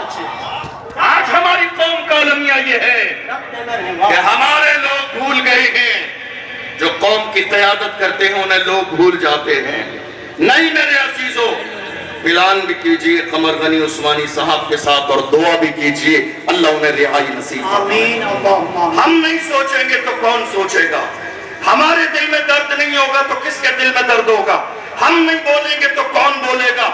آج ہماری قوم کا المیہ یہ ہے کہ ہمارے لوگ بھول گئے ہیں، جو قوم کی قیادت کرتے ہیں انہیں لوگ بھول جاتے ہیں۔ نہیں میرے عزیزوں، اعلان بھی کیجئے قمر غنی عثمانی صاحب کے ساتھ اور دعا بھی کیجئے اللہ انہیں رہائی نصیب فرمائے۔ ہم نہیں سوچیں گے تو کون سوچے گا؟ ہمارے دل میں درد نہیں ہوگا تو کس کے دل میں درد ہوگا؟ ہم نہیں بولیں گے تو کون بولے گا؟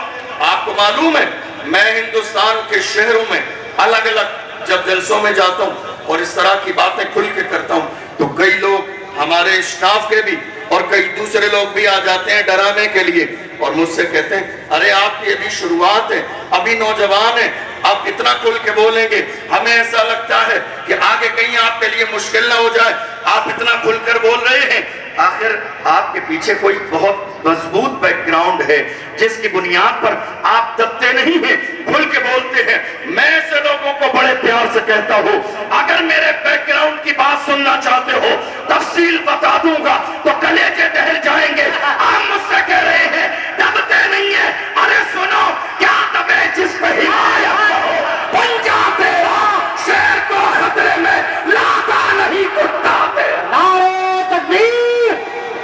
آپ کو معلوم ہے میں ہندوستان کے شہروں میں الگ الگ جب جلسوں میں جاتا ہوں اور اس طرح کی باتیں کھل کے کرتا ہوں تو کئی لوگ ہمارے اسٹاف کے بھی اور کئی دوسرے لوگ بھی آ جاتے ہیں ڈرانے کے لیے اور مجھ سے کہتے ہیں ارے آپ کی ابھی شروعات ہے، ابھی نوجوان ہیں، آپ اتنا کھل کے بولیں گے، ہمیں ایسا لگتا ہے کہ آگے کہیں آپ کے لیے مشکل نہ ہو جائے، آپ اتنا کھل کر بول رہے ہیں۔ آخر آپ کے پیچھے کوئی بہت مضبوط بیک گراؤنڈ ہے جس کی بنیاد پر آپ دبتے نہیں ہیں، کھل کے بولتے ہیں۔ میں ایسے لوگوں کو بڑے پیار سے کہتا ہوں اگر میرے بیک گراؤنڈ کی بات سننا چاہتے ہو تفصیل بتا دوں گا تو کلیجے دہل جائیں گے۔ آپ مجھ سے کہہ رہے ہیں دبتے نہیں ہیں، ارے سنو کیا دبے جس پہ حمایت کرو، پنجا تیرا شیر کو خطرے میں لاتا نہیں کتا تیرا۔ نعرہ تکبیر،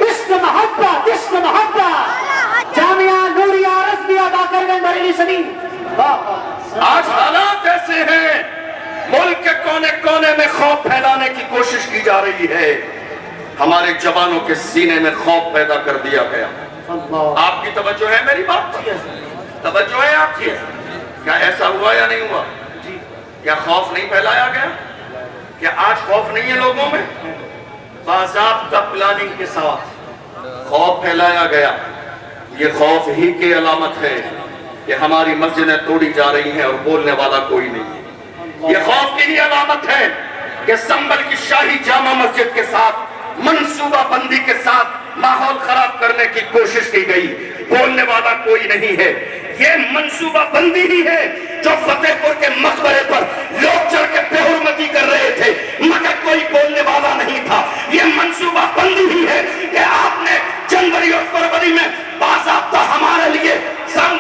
عشق محبت، عشق محبت، جامعہ نوریہ رضویہ باقرگنج بریلی شریف۔ آج حالات ایسے ہیں ملک کے کونے کونے میں خوف پھیلانے کی کوشش کی جا رہی ہے، ہمارے جوانوں کے سینے میں خوف پیدا کر دیا گیا۔ آپ کی توجہ ہے میری بات پر؟ توجہ ہے آپ کی؟ کیا ایسا ہوا یا نہیں ہوا؟ کیا خوف نہیں پھیلایا گیا؟ کیا آج خوف نہیں ہے لوگوں میں؟ باضابطہ پلاننگ کے ساتھ خوف پھیلایا گیا۔ یہ خوف ہی کی علامت ہے کہ ہماری مسجدیں توڑی جا رہی ہیں اور بولنے والا کوئی نہیں ہے۔ یہ خوف کی ہی علامت ہے کہ سنبل کی شاہی جامع مسجد کے ساتھ منصوبہ بندی کے ساتھ ماحول خراب کرنے کی کوشش کی گئی، بولنے والا کوئی نہیں ہے۔ یہ منصوبہ بندی ہی ہے جو فتح پور کے مقبرے پر لوگ چڑھ کے بے حرمتی کر رہے تھے مگر کوئی بولنے والا نہیں تھا۔ یہ منصوبہ بندی ہی ہے کہ آپ نے جنوری اور فروری میں باضابطہ ہمارے لیے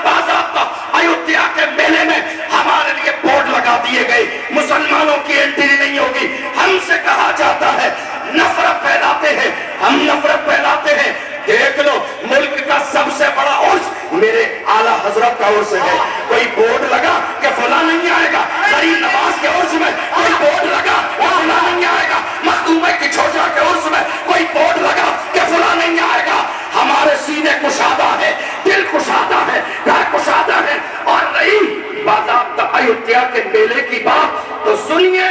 باضابطہ ایودھیا کے میلے میں ہمارے لیے بورڈ لگا دیے گئے، مسلمانوں کی انٹری نہیں ہوگی۔ ہم سے کہا جاتا ہے نفرت پھیلاتے ہیں، ہم نفرت پھیلاتے ہیں۔ دیکھ لو ملک کا سب سے بڑا عرس میرے اعلیٰ حضرت کا عرس ہے، کوئی بورڈ لگا کہ فلاں نہیں آئے گا؟ غریب نواز کے عرس میں کوئی بورڈ لگا کہ فلاں نہیں آئے گا؟ مخدومہ کی چھوٹا کے عرس میں کوئی بورڈ لگا کہ فلاں نہیں آئے گا؟ ہمارے سینے کشادہ ہے، دل کشادہ ہے، گھر کشادہ ہے۔ اور رہی باضابطہ ایودھیا کے میلے کی بات تو سنیے،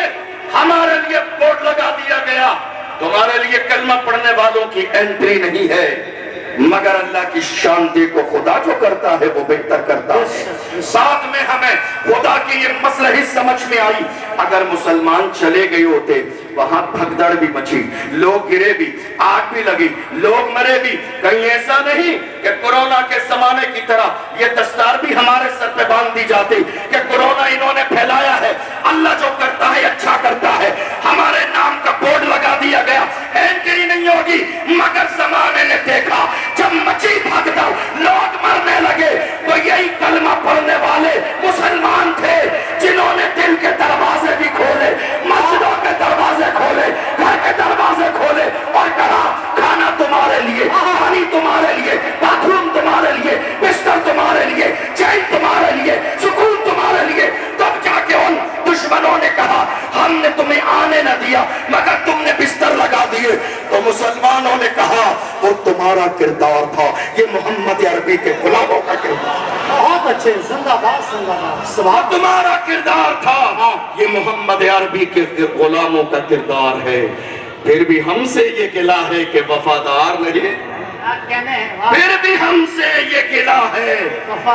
ہمارے لیے بورڈ لگا دیا گیا تمہارے لیے کلمہ پڑھنے والوں کی انٹری نہیں ہے، مگر اللہ کی شان دیکھو خدا جو کرتا ہے وہ بہتر کرتا ہے۔ ساتھ میں ہمیں خدا کی یہ مصلحت سمجھ میں آئی، اگر مسلمان چلے گئے ہوتے وہاں بھگدڑ بھی مچی، لوگ گرے بھی، آگ بھی لگی، لوگ مرے بھی، کہیں ایسا نہیں کہ کورونا کے زمانے کی طرح یہ دستار بھی ہمارے سر پہ باندھ دی جاتی کہ کورونا انہوں نے پھیلایا ہے، اللہ جو کرتا ہے اچھا کرتا ہے۔ ہمارے نام کا بورڈ لگا دیا گیا، انٹری نہیں ہوگی، مگر زمانے نے دیکھا جب مچی بھگدڑ لوگ مرنے لگے تو یہی کلمہ پڑھنے والے مسلمان تھے جنہوں نے دل کے دروازے بھی کھولے، مسجدوں کے دروازے کھولے، گھر کے دروازے کھولے اور کہا کھانا تمہارے لیے، پانی تمہارے لیے، باتھ روم تمہارے لیے، بستر تمہارے لیے، چین تمہارے لیے، سکون تمہارے لیے۔ تب جا کے ان دشمنوں نے کہا ہم نے تمہیں آنے نہ دیا مگر تم نے بستر لگا دیے، تو مسلمانوں نے کہا وہ تمہارا کردار تھا، یہ محمد عربی کے غلاموں کا کردار۔ بہت اچھے، زندہ باد، زندہ باد۔ وہ تمہارا کردار تھا، یہ محمد عربی کے غلاموں کا کردار ہے۔ پھر بھی ہم سے یہ گلہ ہے کہ وفادار نہیں، پھر بھی ہم سے یہ گلہ ہے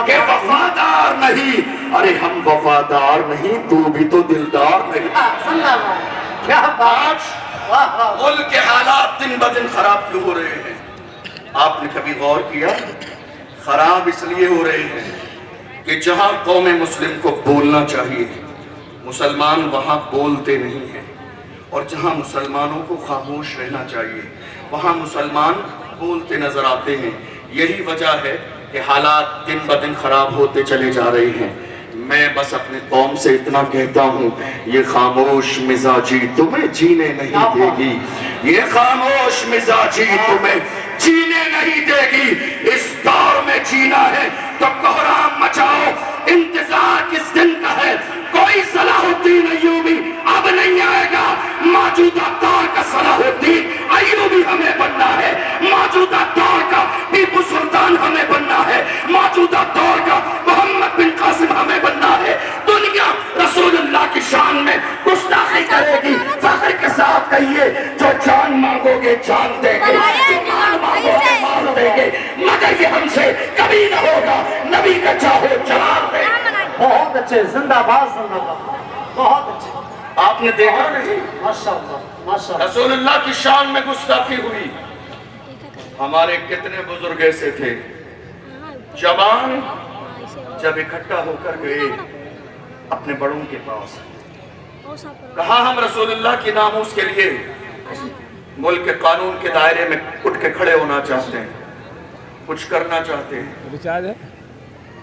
کہ وفادار نہیں۔ ارے ہم وفادار نہیں، تو بھی تو دلدار نہیں۔ زندہ باد، کیا بات۔ آج ملک کے حالات دن بدن خراب کیوں ہو رہے ہیں؟ آپ نے کبھی غور کیا؟ خراب اس لیے ہو رہے ہیں کہ جہاں قوم مسلم کو بولنا چاہیے مسلمان وہاں بولتے نہیں ہیں، اور جہاں مسلمانوں کو خاموش رہنا چاہیے وہاں مسلمان بولتے نظر آتے ہیں۔ یہی وجہ ہے کہ حالات دن بدن خراب ہوتے چلے جا رہے ہیں۔ میں بس اپنی قوم سے اتنا کہتا ہوں، یہ خاموش مزاجی تمہیں جینے نہیں دے گی، یہ خاموش مزاجی تمہیں جینے نہیں دے گی۔ اس دور میں جینا ہے تو کوہرام مچاؤ، انتظار کس دن کا ہے؟ کوئی صلاح الدین ایوبی اب نہیں آئے گا، موجودہ دور کا صلاح الدین ایوبی ہمیں بننا ہے، موجودہ دور کا ٹیپو سلطان ہمیں بننا ہے، موجودہ دور کا محمد بن قاسم ہمیں بننا ہے۔ دنیا رسول اللہ کی شان میں گستاخی کرے گی، فخر کے ساتھ کہیے جو جان مانگو گے جان دیں گے، جو مال مانگو گے مال دیں گے، مگر یہ ہم سے کبھی نہ ہوگا، نبی کا چاہو جلال دیں گے۔ بہت اچھے، زندہ باد زندہ باد، بہت اچھے، آپ نے دیکھا نہیں ماشاءاللہ ماشاءاللہ۔ رسول اللہ کی شان میں گستاخی ہوئی؟ ہمارے کتنے بزرگ ایسے تھے جوان جب اکٹھا ہو کر گئے اپنے بڑوں کے پاس، کہا ہم رسول اللہ کی ناموس کے لیے ملک کے قانون کے دائرے میں اٹھ کے کھڑے ہونا چاہتے ہیں، کچھ کرنا چاہتے ہیں،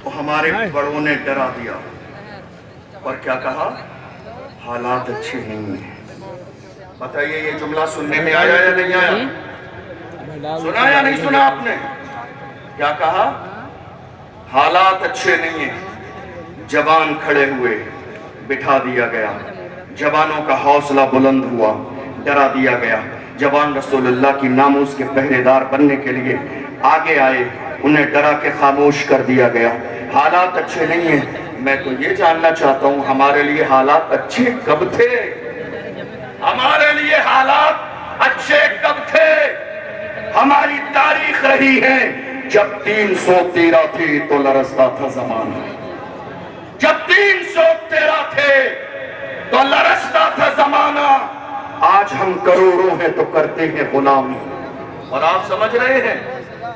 تو ہمارے بڑوں نے ڈرا دیا اور کیا کہا؟ حالات اچھے نہیں ہیں۔ بتائیے یہ جملہ سننے میں آیا یا نہیں آیا؟ سنا یا نہیں سنا آپ نے؟ کیا کہا؟ حالات اچھے نہیں ہیں۔ جوان کھڑے ہوئے، بٹھا دیا گیا، جوانوں کا حوصلہ بلند ہوا، ڈرا دیا گیا، جوان رسول اللہ کی ناموس کے پہرے دار بننے کے لیے آگے آئے، انہیں ڈرا کے خاموش کر دیا گیا۔ حالات اچھے نہیں ہیں۔ میں تو یہ جاننا چاہتا ہوں ہمارے لیے حالات اچھے کب تھے؟ ہمارے لیے حالات اچھے کب تھے؟ ہماری تاریخ رہی ہے جب 313 تھی تو لرزتا تھا زمانہ، جب 313 تھے تو لرزتا تھا زمانہ۔ آج ہم کروڑوں ہیں تو کرتے ہیں غلامی، اور آپ سمجھ رہے ہیں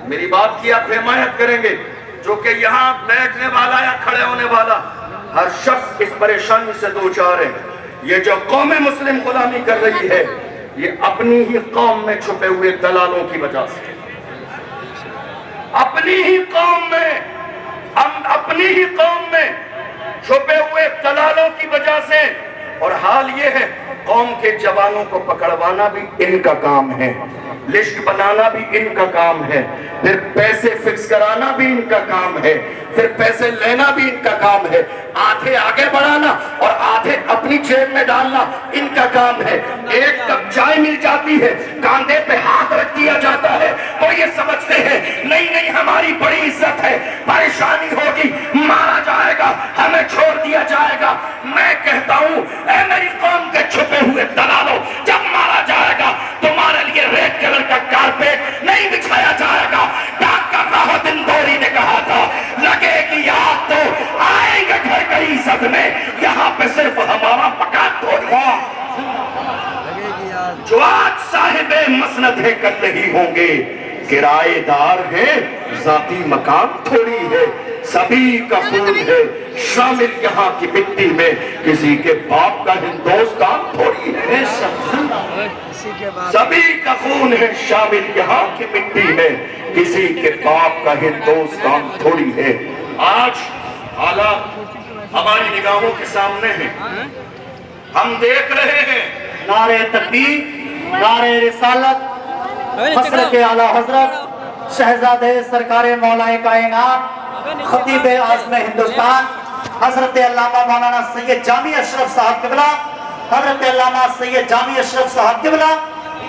میری بات کی آپ حمایت کریں گے، جو کہ یہاں بیٹھنے والا یا کھڑے ہونے والا ہر شخص اس پریشانی سے دوچار ہے۔ یہ جو قوم مسلم غلامی کر رہی ہے یہ اپنی ہی قوم میں چھپے ہوئے دلالوں کی وجہ سے، اپنی ہی قوم میں چھپے ہوئے دلالوں کی وجہ سے۔ اور حال یہ ہے قوم کے جوانوں کو پکڑوانا بھی ان کا کام ہے، لسٹ بنانا بھی ان کا کام ہے، پھر پیسے فکس کرانا بھی ان کا کام ہے، پھر پیسے لینا بھی ان کا کام ہے، آدھے آگے بڑھانا اور آدھے اپنی جیب میں ڈالنا ان کا کام ہے۔ ایک کپ چائے مل جاتی ہے، کاندھے پہ ہاتھ رکھ دیا جاتا ہے تو یہ سمجھتے ہیں نہیں ہماری بڑی عزت ہے، پریشانی ہوگی مارا جائے گا، ہمیں چھوڑ دیا جائے گا۔ میں کہتا ہوں اے میری قوم کے چھپے ہوئے دلالوں، جب مارا جائے گا تمہارے لیے ریڈ کلر کا کارپیٹ نہیں بچھایا جائے گا۔ ڈاکٹر راحت اندوری نے کہا تھا لگے گی آگ تو آئیں گے گھر کی عزت میں، یہاں پہ صرف ہمارا مکان توڑنا۔ جو آج صاحب مسندیں کر رہی ہوں گے کرائے دار ہے، ذاتی مقام تھوڑی ہے، سبھی کا خون ہے شامل یہاں کی مٹی میں، کسی کے باپ کا ہندوستان تھوڑی ہے، سبھی کا خون ہے شامل یہاں کی مٹی میں، کسی کے باپ کا ہندوستان تھوڑی ہے۔ آج حالات ہماری نگاہوں کے سامنے ہیں، ہم دیکھ رہے ہیں نعرہ تکبیر، نعرہ رسالت، مسلک اعلیٰ حضرت شہزادہ سرکار مولا کائنات خطیب اعظم ہندوستان حضرت علامہ مولانا سید جامی اشرف صاحب قبلہ، حضرت علامہ سید جامی اشرف صاحب قبلہ،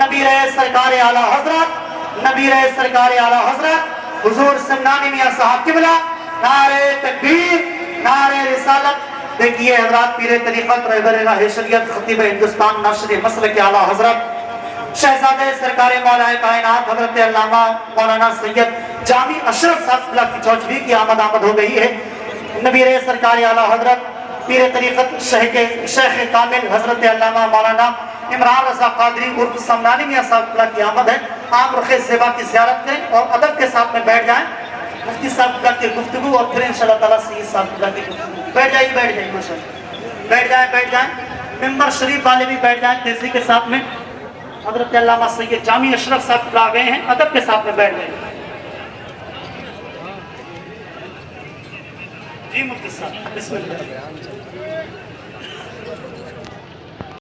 نبیر سرکار اعلیٰ حضرت، نبیر سرکار اعلیٰ حضرت حضور سمنانی میاں صاحب قبلہ، نعرہ تکبیر، نعرہ رسالت۔ دیکھیے حضرات پیر طریقت رہبر راہ شریعت خطیب ہندوستان ناشر مسلک اعلیٰ حضرت شہزادہ سرکار مولا کائنات حضرت علامہ مولانا سید جامی اشرف صاحب کی چوچبی کی آمد ہو گئی ہے۔ نبیر سرکار اعلیٰ حضرت پیر طریقت شیخ کامل حضرت علامہ مولانا عمران رضا قادری عرف سمنانی میاں صاحب کی آمد ہے۔ آپ رخ زیبا کی زیارت کریں اور ادب کے ساتھ میں بیٹھ جائیں۔ مفتی صاحب کی گفتگو اور پھر انشاءاللہ تعالیٰ سید صاحب کی گفتگو۔ بیٹھ جائیں ماشاءاللہ، بیٹھ جائیں، ممبر شریف والے بھی بیٹھ جائیں تیزی کے ساتھ میں۔ حضرت علامہ سید جامی اشرف صاحب آ گئے ہیں، ادب کے ساتھ میں بیٹھ گئے۔ جی مفتی صاحب بسم اللہ